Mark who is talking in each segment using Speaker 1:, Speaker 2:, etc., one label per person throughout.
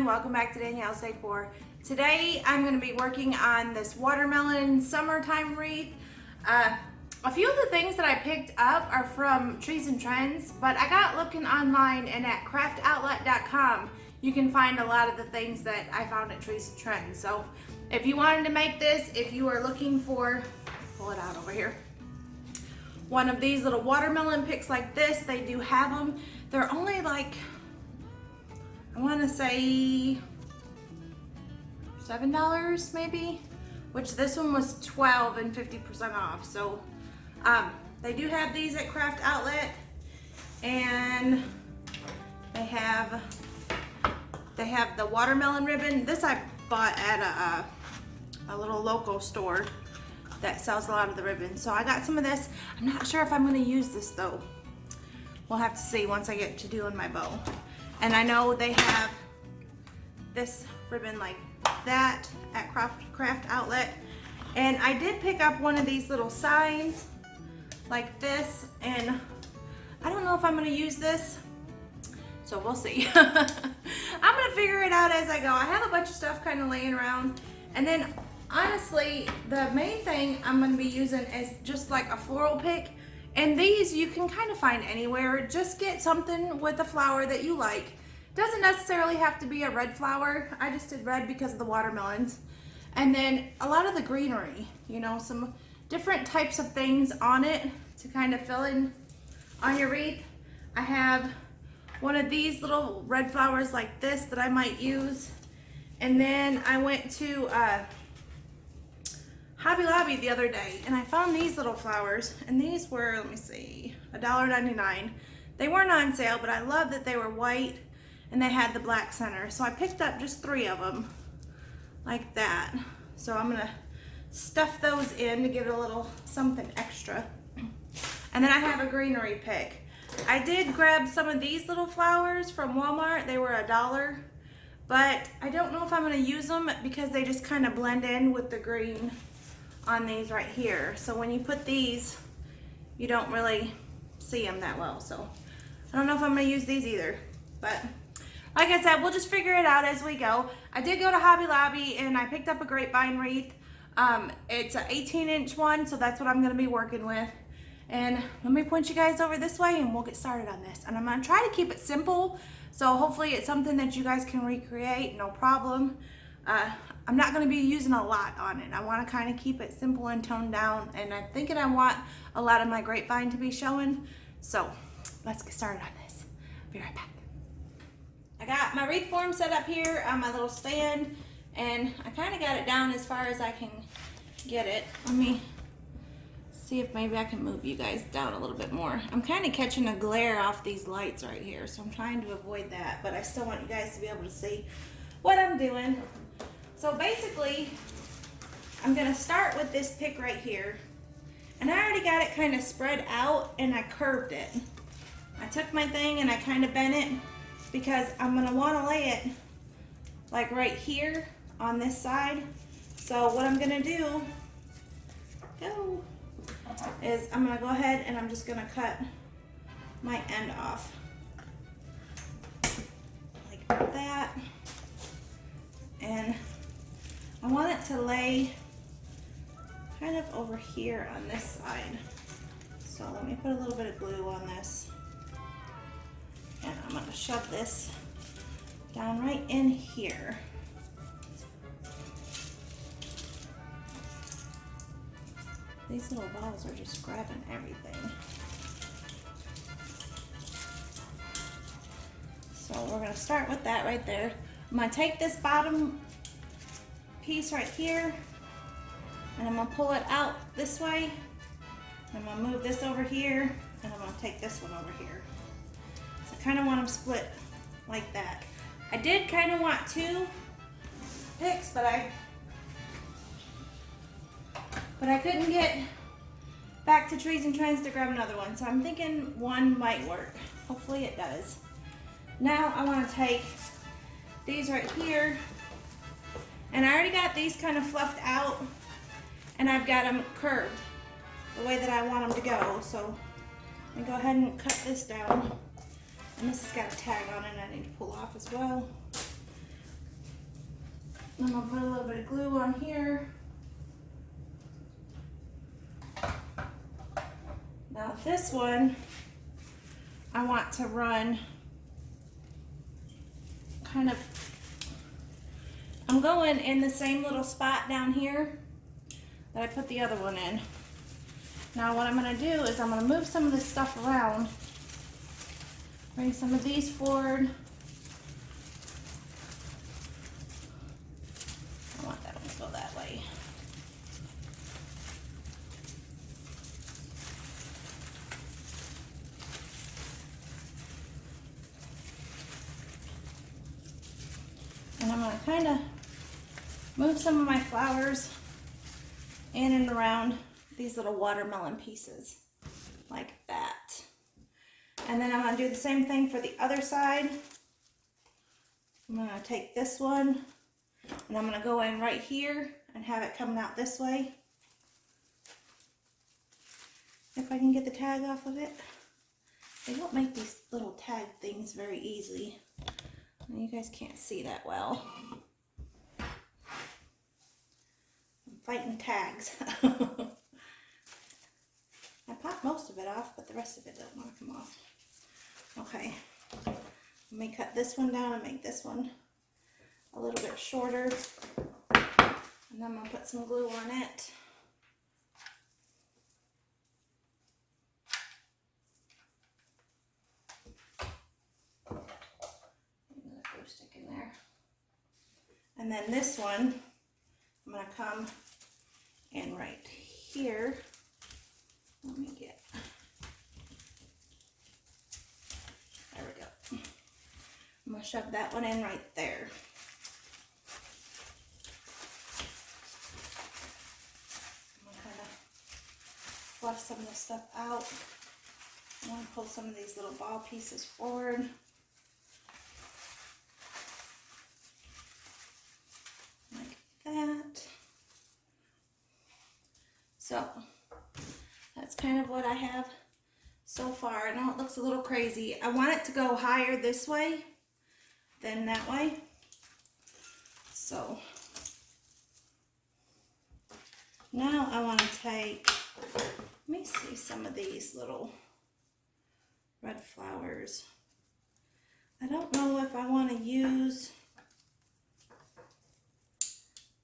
Speaker 1: everyone, welcome back to Danielle's Decor. Today I'm going to be working on this watermelon summertime wreath. A few of the things that I picked up are from Trees and Trends, but I got looking online and at craftoutlet.com you can find a lot of the things that I found at Trees and Trends. So if you wanted to make this, if you are looking for, pull it out over here, one of these little watermelon picks like this, they do have them. They're only like, I want to say $7 maybe, which this one was $12 and 50% off. So they do have these at Craft Outlet, and they have the watermelon ribbon. This I bought at a little local store that sells a lot of the ribbons. So I got some of this. I'm not sure if I'm going to use this though. We'll have to see once I get to doing my bow. And I know they have this ribbon like that at Craft Outlet. And I did pick up one of these little signs like this, and I don't know if I'm gonna use this, so we'll see. I'm gonna figure it out as I go. I have a bunch of stuff kind of laying around, and then honestly, the main thing I'm gonna be using is just like a floral pick. And these you can kind of find anywhere. Just get something with a flower that you like. Doesn't necessarily have to be a red flower. I just did red because of the watermelons. And then a lot of the greenery, you know, some different types of things on it to kind of fill in on your wreath. I have one of these little red flowers like this that I might use. And then I went to Hobby Lobby the other day, and I found these little flowers, and these were, let me see, $1.99. They weren't on sale, but I love that they were white and they had the black center. So I picked up just 3 of them like that. So I'm gonna stuff those in to give it a little something extra. And then I have a greenery pick. I did grab some of these little flowers from Walmart. They were $1, but I don't know if I'm gonna use them because they just kind of blend in with the green on these right here. So when you put these, you don't really see them that well. So I don't know if I'm gonna use these either, but like I said, we'll just figure it out as we go. I did go to Hobby Lobby and I picked up a grapevine wreath. It's an 18-inch one, so that's what I'm gonna be working with. And let me point you guys over this way and we'll get started on this. And I'm gonna try to keep it simple, so hopefully it's something that you guys can recreate, no problem. I'm not going to be using a lot on it. I want to kind of keep it simple and toned down, and I'm thinking I want a lot of my grapevine to be showing. So let's get started on this. Be right back. I got my wreath form set up here on my little stand, and I kind of got it down as far as I can get it. Let me see if maybe I can move you guys down a little bit more. I'm kind of catching a glare off these lights right here, so I'm trying to avoid that, but I still want you guys to be able to see what I'm doing. So basically, I'm gonna start with this pick right here. And I already got it kind of spread out and I curved it. I took my thing and I kind of bent it because I'm gonna wanna lay it like right here on this side. So what I'm gonna do is I'm gonna go ahead and I'm just gonna cut my end off like that. And I want it to lay kind of over here on this side. So let me put a little bit of glue on this. And I'm going to shove this down right in here. These little balls are just grabbing everything. So we're going to start with that right there. I'm going to take this bottom piece right here and I'm going to pull it out this way. I'm going to move this over here and I'm going to take this one over here. So I kind of want them split like that. I did kind of want 2 picks, but I couldn't get back to Trees and Trends to grab another one. So I'm thinking 1 might work. Hopefully it does. Now I want to take these right here, and I already got these kind of fluffed out, and I've got them curved the way that I want them to go. So I'm gonna go ahead and cut this down, and this has got a tag on it I need to pull off as well. I'm gonna put a little bit of glue on here. Now this one, I want to run kind of, I'm going in the same little spot down here that I put the other one in. Now what I'm gonna do is I'm gonna move some of this stuff around, bring some of these forward. I want that one to go that way. And I'm gonna kind of move some of my flowers in and around these little watermelon pieces, like that. And then I'm gonna do the same thing for the other side. I'm gonna take this one and I'm gonna go in right here and have it coming out this way. If I can get the tag off of it. They don't make these little tag things very easily. You guys can't see that well. I'm fighting tags. I popped most of it off, but the rest of it don't want to come off. Okay, let me cut this one down and make this one a little bit shorter. And then I'm going to put some glue on it. Let glue stick in there. And then this one, I'm going to come in right here. Let me get, there we go. I'm going to shove that one in right there. I'm going to kind of fluff some of this stuff out. I'm going to pull some of these little ball pieces forward. Like that. So, that's kind of what I have so far. I know it looks a little crazy. I want it to go higher this way than that way. So now I want to take, let me see some of these little red flowers. I don't know if I want to use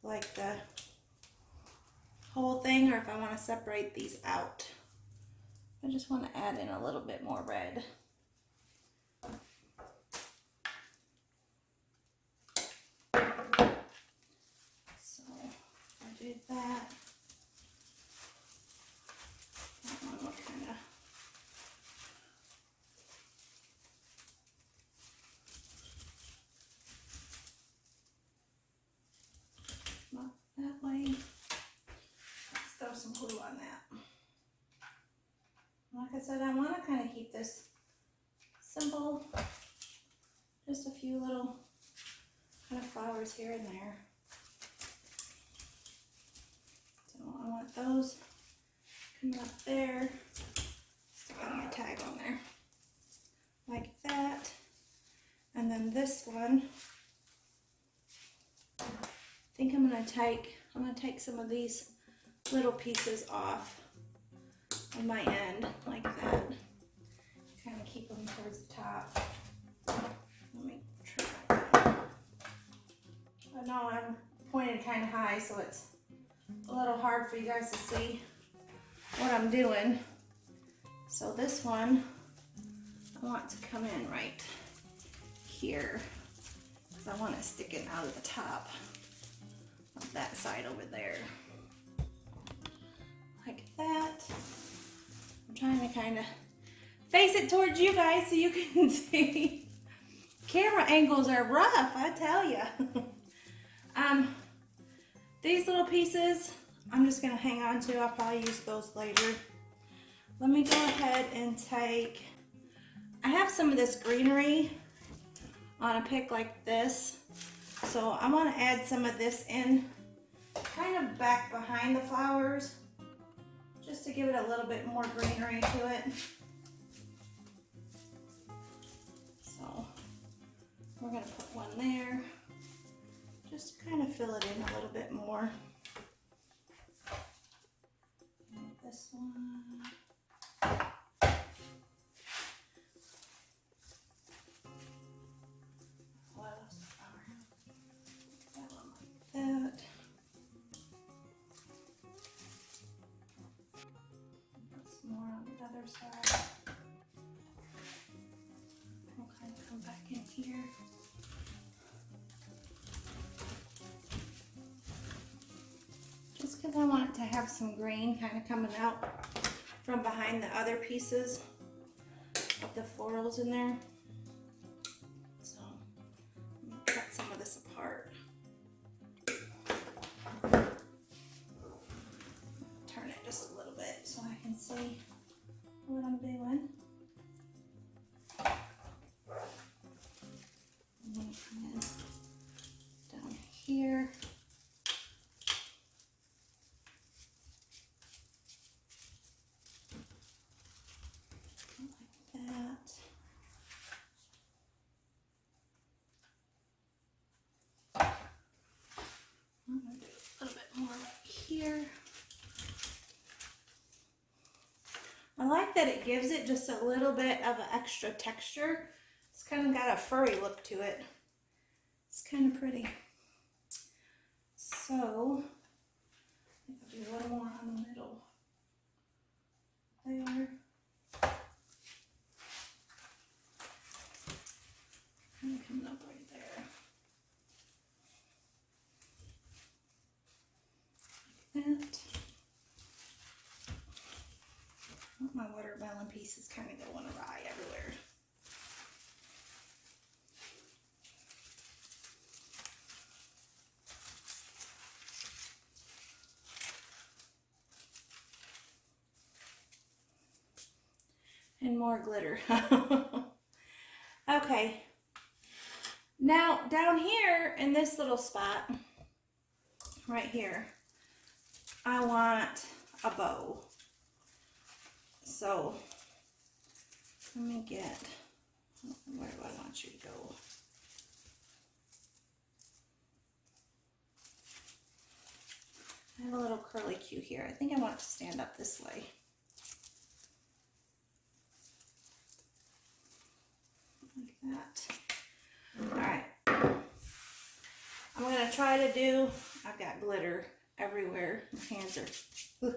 Speaker 1: like the whole thing or if I want to separate these out. I just want to add in a little bit more red. So I did that. That one will kind of not that way. Let's throw some glue on that. Like I said, I want to kind of keep this simple. Just a few little kind of flowers here and there. So I want those coming up there. Stick on my tag on there. Like that. And then this one, I think I'm going to take some of these little pieces off on my end, like that. Kind of keep them towards the top. Let me try that. I know I'm pointed kind of high, so it's a little hard for you guys to see what I'm doing. So this one, I want to come in right here, because I want it sticking out of the top of that side over there. Like that. I'm trying to kind of face it towards you guys so you can see. Camera angles are rough, I tell you. These little pieces, I'm just gonna hang on to. I'll probably use those later. Let me go ahead and take, I have some of this greenery on a pick like this. So I want to add some of this in kind of back behind the flowers, just to give it a little bit more greenery to it. So we're going to put one there, just to kind of fill fill it in a little bit more. This one. What else? That one like that. Put some more on the other side. We'll kind of come back in here. Just because I want it to have some green kind of coming out from behind the other pieces of the florals in there. So I'm going to cut some of this apart. Turn it just a little bit so I can see what I'm doing. And then come in down here. I like that it gives it just a little bit of an extra texture. It's kind of got a furry look to it. It's kind of pretty. So, I think I'll do one more on the middle. There. And coming up right there. Like that. My watermelon piece is kind of going awry everywhere. And more glitter. Okay. Now down here in this little spot, right here, I want a bow. So let me get, where do I want you to go? I have a little curly cue here. I think I want it to stand up this way. Like that. All right. I'm going to try to do, I've got glitter everywhere. My hands are,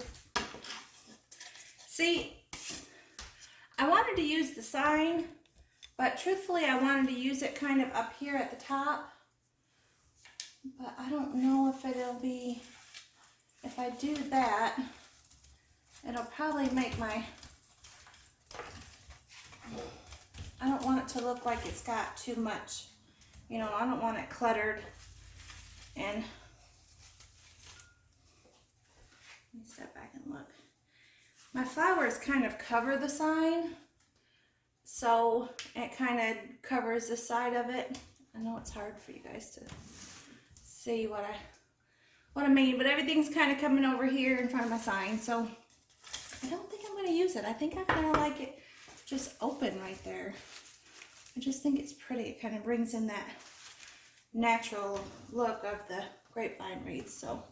Speaker 1: see, I wanted to use the sign, but truthfully I wanted to use it kind of up here at the top. But I don't know if it'll be, if I do that, it'll probably make my, I don't want it to look like it's got too much, you know, I don't want it cluttered. And let me step back and look. My flowers kind of cover the sign, so it kind of covers the side of it. I know it's hard for you guys to see what I mean, but everything's kind of coming over here in front of my sign, so I don't think I'm going to use it. I think I kind of like it just open right there. I just think it's pretty. It kind of brings in that natural look of the grapevine wreath, so.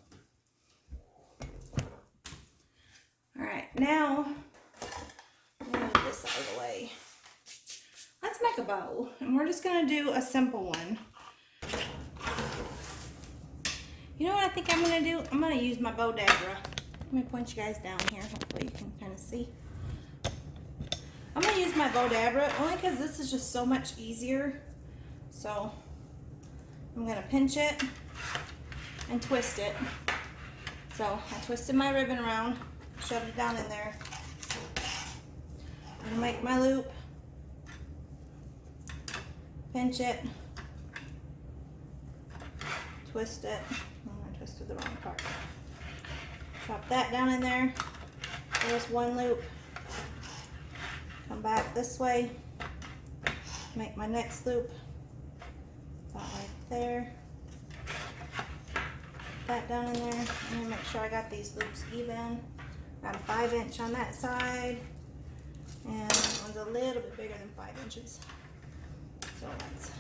Speaker 1: All right, now I'm going to move this out of the way. Let's make a bow, and we're just going to do a simple one. You know what I think I'm going to do? I'm going to use my bowdabra. Let me point you guys down here. Hopefully you can kind of see. I'm going to use my bowdabra only because this is just so much easier. So I'm going to pinch it and twist it. So I twisted my ribbon around, shoved it down in there. I'm going to make my loop, pinch it, twist it. Oh, I twisted the wrong part. Drop that down in there. There's one loop. Come back this way. Make my next loop. About right there. That down in there. I'm gonna make sure I got these loops even. Got a 5" on that side. And that one's a little bit bigger than 5 inches. So let's,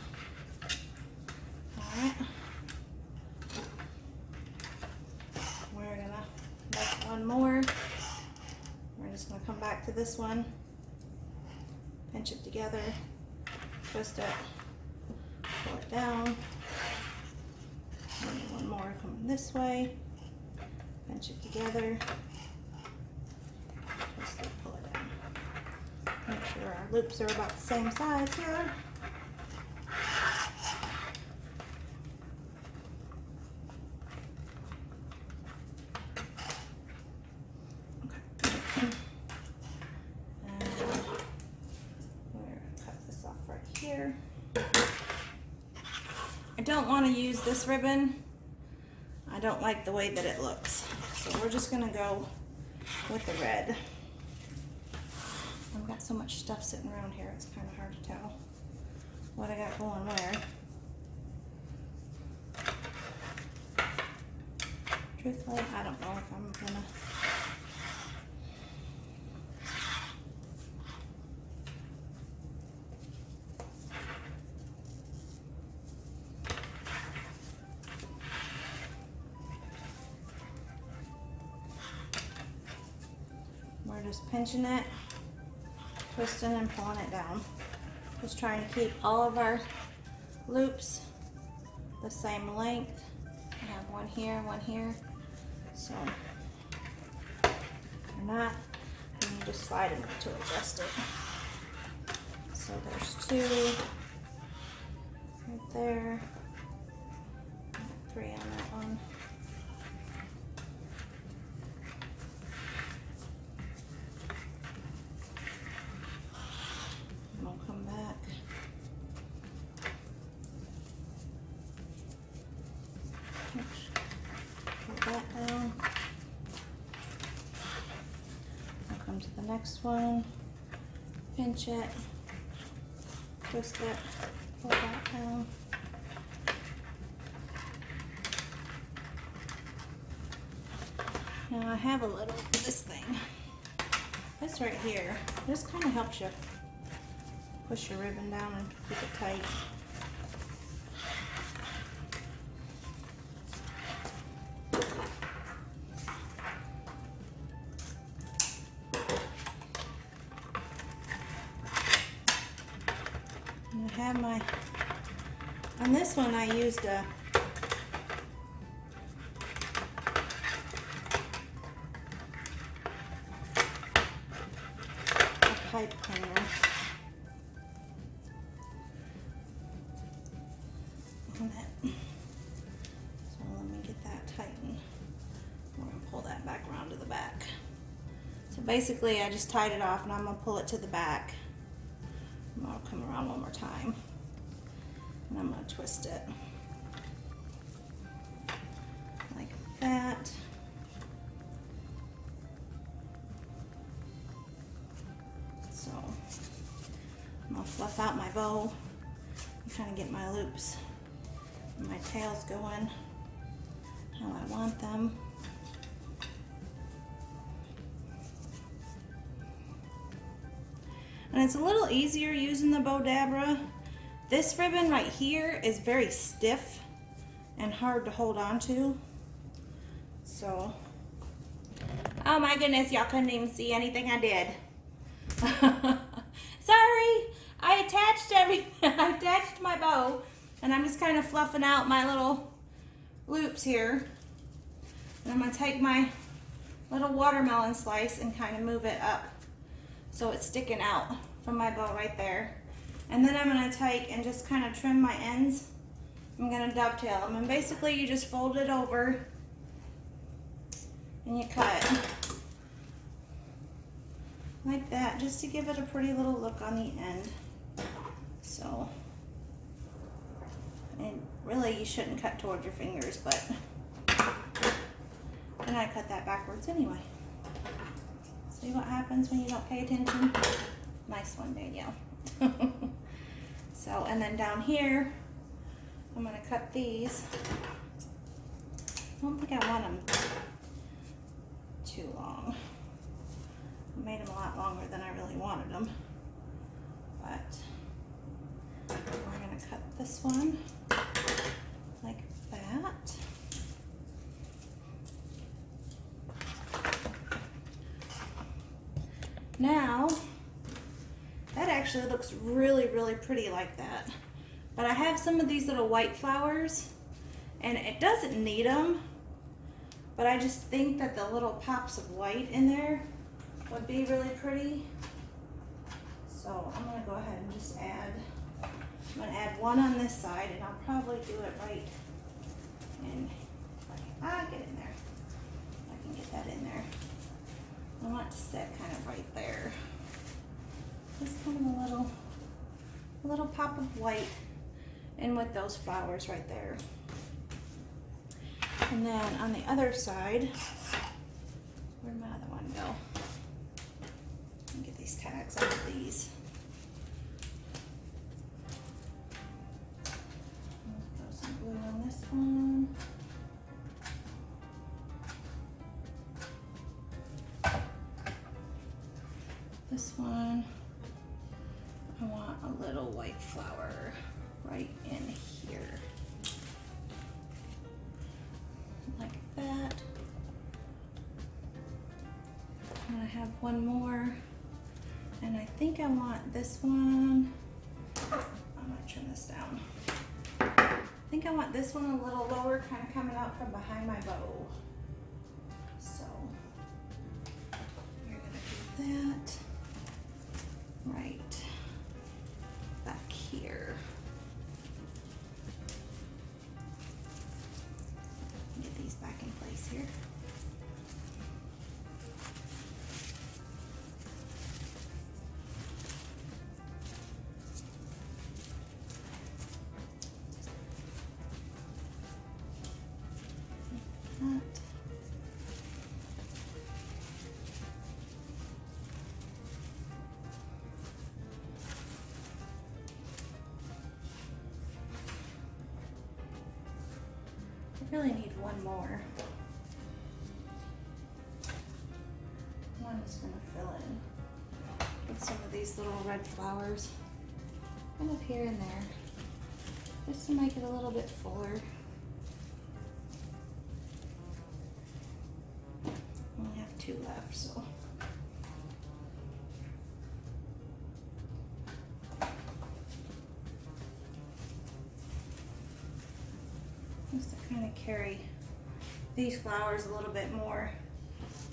Speaker 1: all right. this one, pinch it together, twist it, pull it down. And one more coming this way, pinch it together, twist it, pull it down. Make sure our loops are about the same size here. I don't want to use this ribbon. I don't like the way that it looks. So we're just going to go with the red. I've got so much stuff sitting around here, it's kind of hard to tell what I got going where. Truthfully, I don't know if I'm going to... We're just pinching it, twisting and pulling it down. Just trying to keep all of our loops the same length. I have one here, so they're not, and you just slide them to adjust it. So there's two right there, three on that one. Pull that down. I'll come to the next one, pinch it, twist it, pull that down. Now I have a little, this thing, this right here, this kind of helps you push your ribbon down and keep it tight. I have my, on this one I used a pipe cleaner. On it. So let me get that tightened. We're going to pull that back around to the back. So basically I just tied it off and I'm going to pull it to the back. I'll come around one more time and I'm going to twist it like that. So I'm going to fluff out my bow and kind of get my loops and my tails going how I want them. And it's a little easier using the bowdabra. This ribbon right here is very stiff and hard to hold on to. So, oh my goodness, y'all couldn't even see anything I did. Sorry, I attached everything. I attached my bow and I'm just kind of fluffing out my little loops here. And I'm gonna take my little watermelon slice and kind of move it up so it's sticking out from my bow right there. And then I'm gonna take and just kind of trim my ends. I'm gonna dovetail them. And basically you just fold it over and you cut like that, just to give it a pretty little look on the end. So, and really you shouldn't cut towards your fingers, but then I cut that backwards anyway. See what happens when you don't pay attention? Nice one, Danielle. So, and then down here, I'm gonna cut these. I don't think I want them too long. I made them a lot longer than I really wanted them. But we're gonna cut this one like that. Now, that actually looks really, really pretty like that. But I have some of these little white flowers, and it doesn't need them, but I just think that the little pops of white in there would be really pretty. So I'm gonna go ahead and just add, I'm gonna add one on this side, and I'll probably do it right in, get in there. I can get that in there. I want to sit kind of right there. Just kind of a little pop of white in with those flowers right there. And then on the other side, where'd my other one go? Let me get these tags out of these. Throw some glue on this one. This one, I want a little white flower right in here. Like that. And I have one more, and I think I want this one. I'm gonna turn this down. I think I want this one a little lower, kind of coming out from behind my bow. So we're gonna do that right back here. Get these back in place here. Like that. I really need one more. I'm just gonna fill in with some of these little red flowers kind of here and there, just to make it a little bit fuller. I only have 2 left, so. Just to kind of carry these flowers a little bit more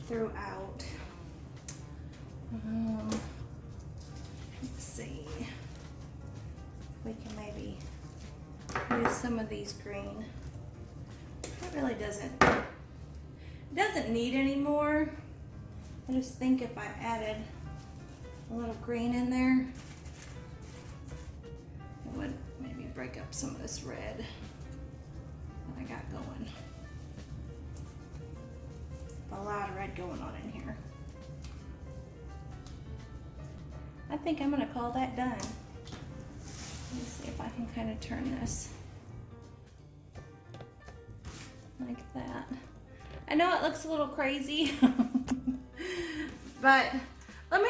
Speaker 1: throughout. Let's see if we can maybe use some of these green. It really doesn't need any more. I just think if I added a little green in there, it would maybe break up some of this red that I got going. A lot of red going on in here. I think I'm gonna call that done. Let me see if I can kind of turn this like that. I know it looks a little crazy, but let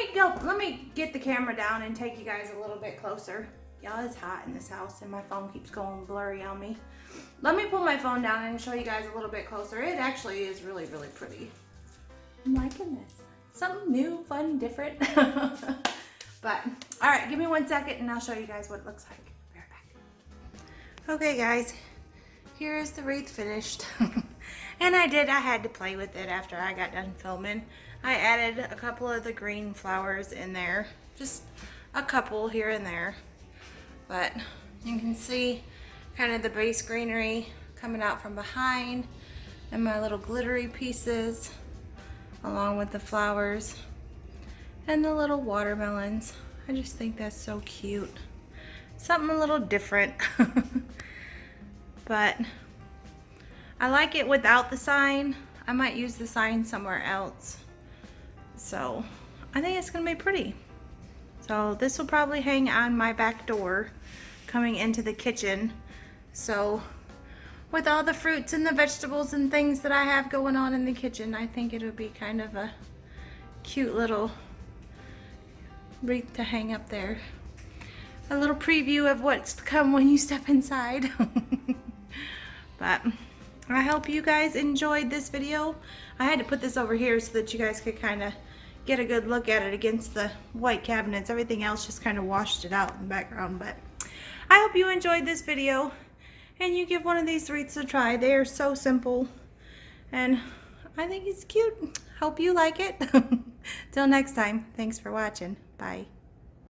Speaker 1: me get the camera down and take you guys a little bit closer. Y'all, it's hot in this house and my phone keeps going blurry on me. Let me pull my phone down and show you guys a little bit closer. It actually is really, really pretty. I'm liking this. Something new, fun, different. But, all right, give me 1 second and I'll show you guys what it looks like. Be right back. Okay, guys, here is the wreath finished. And I had to play with it after I got done filming. I added a couple of the green flowers in there, just a couple here and there. But you can see kind of the base greenery coming out from behind and my little glittery pieces along with the flowers and the little watermelons. I just think that's so cute. Something a little different. But I like it without the sign. I might use the sign somewhere else. So I think it's gonna be pretty. So this will probably hang on my back door coming into the kitchen. So with all the fruits and the vegetables and things that I have going on in the kitchen, I think it'll be kind of a cute little wreath to hang up there. A little preview of what's to come when you step inside. But I hope you guys enjoyed this video. I had to put this over here so that you guys could kind of get a good look at it against the white cabinets. Everything else just kind of washed it out in the background. But I hope you enjoyed this video and you give one of these wreaths a try. They are so simple and I think it's cute. Hope you like it. Till next time, thanks for watching. Bye.